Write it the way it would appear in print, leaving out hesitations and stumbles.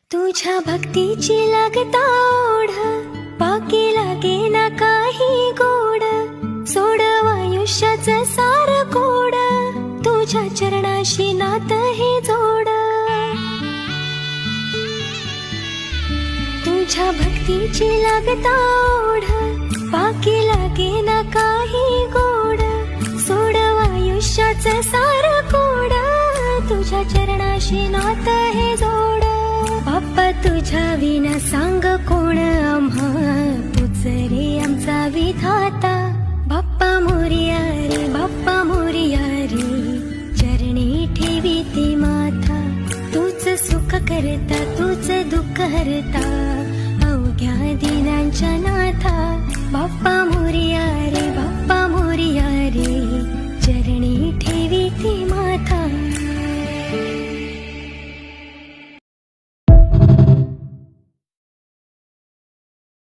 तुझ्या भक्तीची लागता ओढ, बाकी लागे ना काही गोड, सोडव आयुष्याचं सार कोड, तुझ्या चरणाशी नात हे जोड. तुझ्या भक्तीची लागता ओढ, बाकी लागे ना काही गोड, सोडव आयुष्याचं सार कोड, तुझ्या चरणाशी नात हे जोड. बाप्पा तुझ्या विना सांग कोण आम्हा, तूच रे आमचा विधाता. बाप्पा मोरया रे, बाप्पा मोरया रे, चरणी ठेवी ती माथा. तूच सुख करता, तूच दुःख हरता, अवघ्या दिनांच्या नाथा. बाप्पा मोरया रे, बाप्पा मोरया रे, चरणी ठेवी ती माथा.